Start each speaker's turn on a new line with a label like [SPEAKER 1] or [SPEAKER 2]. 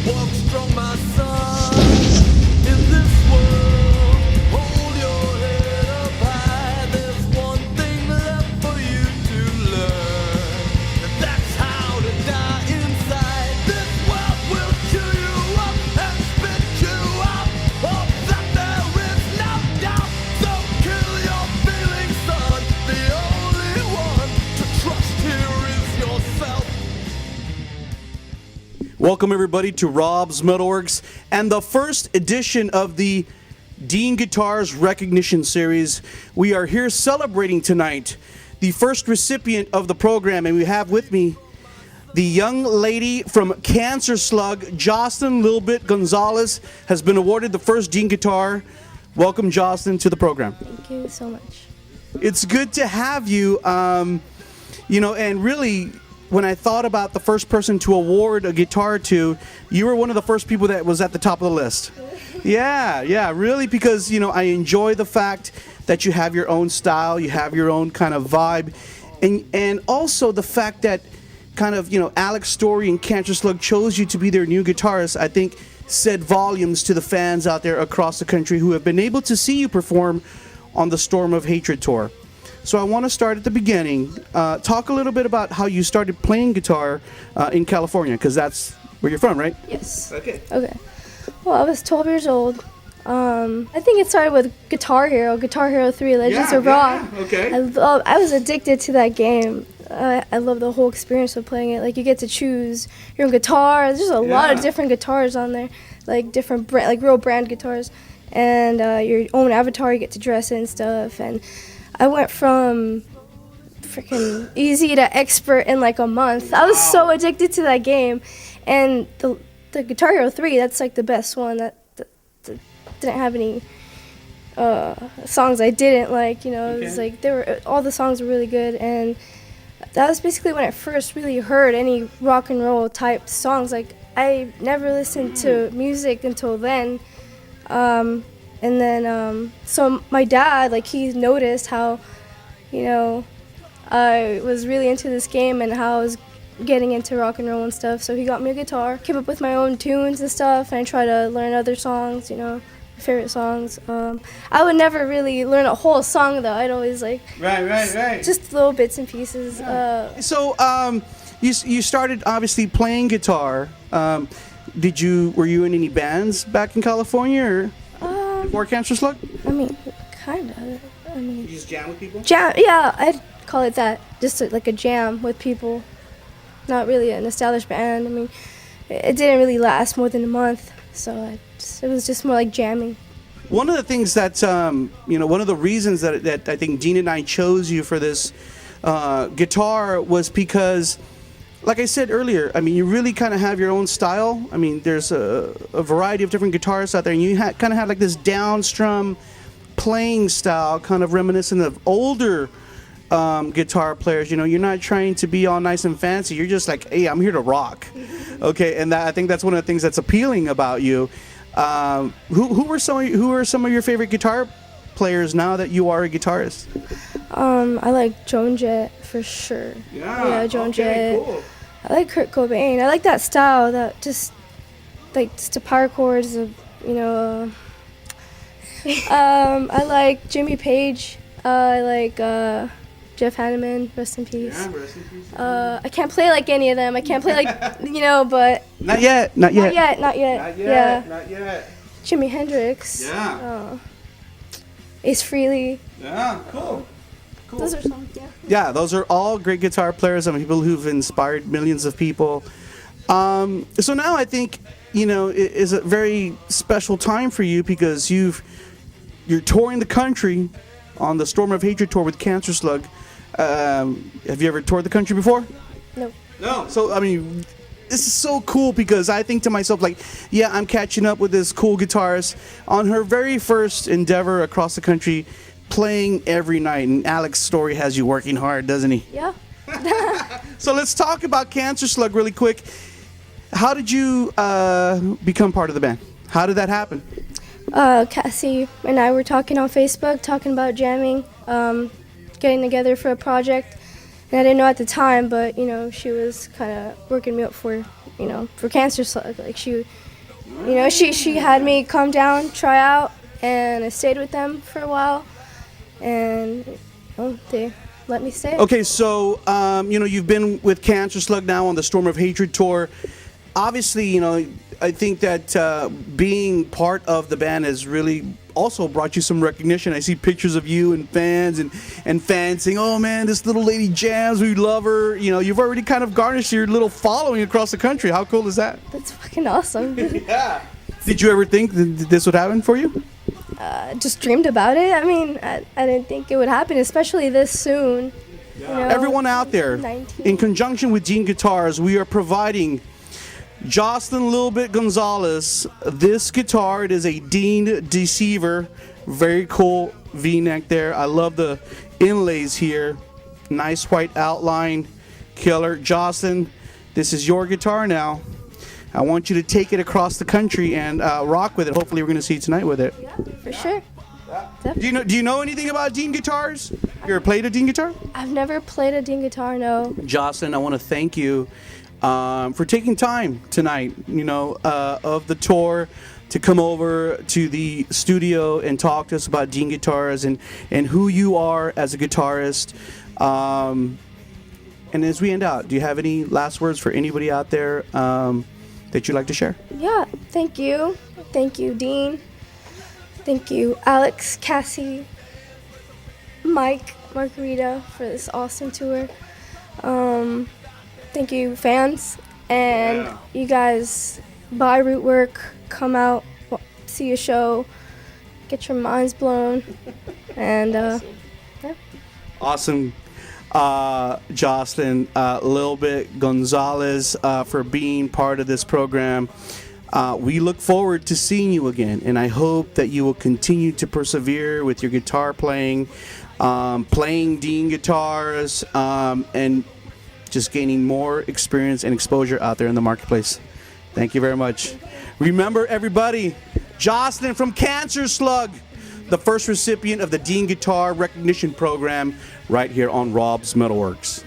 [SPEAKER 1] Walk strong, my son, in this world. Hold your head up high. There's one thing left for you to learn. That's how to die inside. This world will chew you up and spit you out. Of that there is no doubt. So kill your feelings, son. The only one to trust here is yourself.
[SPEAKER 2] Welcome everybody to Rob's MetalWorks and the first edition of the Dean Guitars Recognition Series. We are here celebrating tonight the first recipient of the program, and we have with me the young lady from Cancerslug, JOCEYLIN Little Bit Gonzalez, has been awarded the first Dean Guitar. Welcome, JOCEYLIN, to the program.
[SPEAKER 3] Thank you so much.
[SPEAKER 2] It's good to have you. And really, when I thought about the first person to award a guitar to, you were one of the first people that was at the top of the list. Yeah, really, because, I enjoy the fact that you have your own style, you have your own kind of vibe, and also the fact that kind of, Alex Story and Cancerslug chose you to be their new guitarist, I think said volumes to the fans out there across the country who have been able to see you perform on the Storm of Hatred tour. So I want to start at the beginning. Talk a little bit about how you started playing guitar in California, because that's where you're from, right?
[SPEAKER 3] Yes.
[SPEAKER 2] Okay.
[SPEAKER 3] Well, I was 12 years old. I think it started with Guitar Hero 3, Legends of Rock.
[SPEAKER 2] Okay.
[SPEAKER 3] I was addicted to that game. I love the whole experience of playing it. Like, you get to choose your own guitar. There's a lot of different guitars on there, like different real brand guitars, and your own avatar. You get to dress it and stuff. And I went from freaking easy to expert in like a month. I was so addicted to that game, and the Guitar Hero 3, that's like the best one. That didn't have any songs I didn't like. It was like all the songs were really good, and that was basically when I first really heard any rock and roll type songs. Like, I never listened to music until then. And then, so my dad, like, he noticed how, I was really into this game and how I was getting into rock and roll and stuff. So he got me a guitar, came up with my own tunes and stuff, and I tried to learn other songs, favorite songs. I would never really learn a whole song, though. I'd always, like,
[SPEAKER 2] Right.
[SPEAKER 3] just little bits and pieces.
[SPEAKER 2] You started, obviously, playing guitar. Were you in any bands back in California, or before Cancerslug?
[SPEAKER 3] I mean, kind of.
[SPEAKER 2] You just jam with people?
[SPEAKER 3] Yeah, I'd call it that. Just like a jam with people. Not really an established band. I mean, it didn't really last more than a month, so it was just more like jamming.
[SPEAKER 2] One of the things that, one of the reasons that I think Dean and I chose you for this guitar was because, like I said earlier, I mean, you really kind of have your own style. I mean, there's a variety of different guitarists out there, and you kind of have like this downstrum playing style, kind of reminiscent of older guitar players. You're not trying to be all nice and fancy. You're just like, hey, I'm here to rock. Okay, and I think that's one of the things that's appealing about you. Who are some of your favorite guitar players now that you are a guitarist?
[SPEAKER 3] I like Joan Jett for sure. Yeah, Joan Jett. Cool. I like Kurt Cobain. I like that style, that just the power chords of, I like Jimmy Page. I like Jeff Hanneman, rest in peace.
[SPEAKER 2] Yeah, rest in peace.
[SPEAKER 3] I can't play like any of them. I can't play like, but
[SPEAKER 2] Not yet.
[SPEAKER 3] Not yet. Jimi Hendrix.
[SPEAKER 2] Yeah.
[SPEAKER 3] Ace Frehley.
[SPEAKER 2] Yeah, cool.
[SPEAKER 3] Those are some,
[SPEAKER 2] Yeah, those are all great guitar players. I mean, people who've inspired millions of people. So now I think, it is a very special time for you because you're touring the country on the Storm of Hatred tour with Cancerslug. Have you ever toured the country before? No. So, I mean, this is so cool because I think to myself, like, yeah, I'm catching up with this cool guitarist on her very first endeavor across the country, playing every night. And Alex Story has you working hard, doesn't he?
[SPEAKER 3] Yeah.
[SPEAKER 2] So let's talk about Cancerslug really quick. How did you become part of the band? How did that happen?
[SPEAKER 3] Cassie and I were talking on Facebook, talking about jamming, getting together for a project. And I didn't know at the time, but, she was kind of working me up for for Cancerslug. Like she had me come down, try out, and I stayed with them for a while, and they let me stay.
[SPEAKER 2] Okay, so you've been with Cancerslug now on the Storm of Hatred tour. Obviously, I think that being part of the band has really also brought you some recognition. I see pictures of you and fans and fans saying, "Oh man, this little lady jams. We love her." You've already kind of garnished your little following across the country. How cool is that?
[SPEAKER 3] That's fucking awesome.
[SPEAKER 2] Yeah. Did you ever think that this would happen for you?
[SPEAKER 3] Just dreamed about it. I mean, I didn't think it would happen, especially this soon.
[SPEAKER 2] Everyone out there,
[SPEAKER 3] 19.
[SPEAKER 2] in conjunction with Dean Guitars, we are providing JOCEYLIN Little Bit Gonzalez this guitar. It is a Dean Deceiver. Very cool V-neck there. I love the inlays here. Nice white outline. Killer. JOCEYLIN, this is your guitar now. I want you to take it across the country and rock with it. Hopefully we're going to see you tonight with it.
[SPEAKER 3] Yeah, for sure.
[SPEAKER 2] Do you know anything about Dean guitars? You ever played a Dean guitar?
[SPEAKER 3] I've never played a Dean guitar, no.
[SPEAKER 2] JOCEYLIN, I want to thank you for taking time tonight, of the tour to come over to the studio and talk to us about Dean guitars and who you are as a guitarist. And as we end out, do you have any last words for anybody out there that you'd like to share?
[SPEAKER 3] Yeah, thank you. Thank you, Dean. Thank you, Alex, Cassie, Mike, Margarita, for this awesome tour. Thank you, fans. And you guys, buy Rootwork, come out, see a show, get your minds blown. And, yeah.
[SPEAKER 2] Awesome. JOCEYLIN, Lil Bit Gonzalez, for being part of this program. We look forward to seeing you again, and I hope that you will continue to persevere with your guitar playing, playing Dean guitars, and just gaining more experience and exposure out there in the marketplace. Thank you very much. Remember, everybody, JOCEYLIN from Cancerslug, the first recipient of the Dean Guitar Recognition Program, right here on Rob's Metalworks.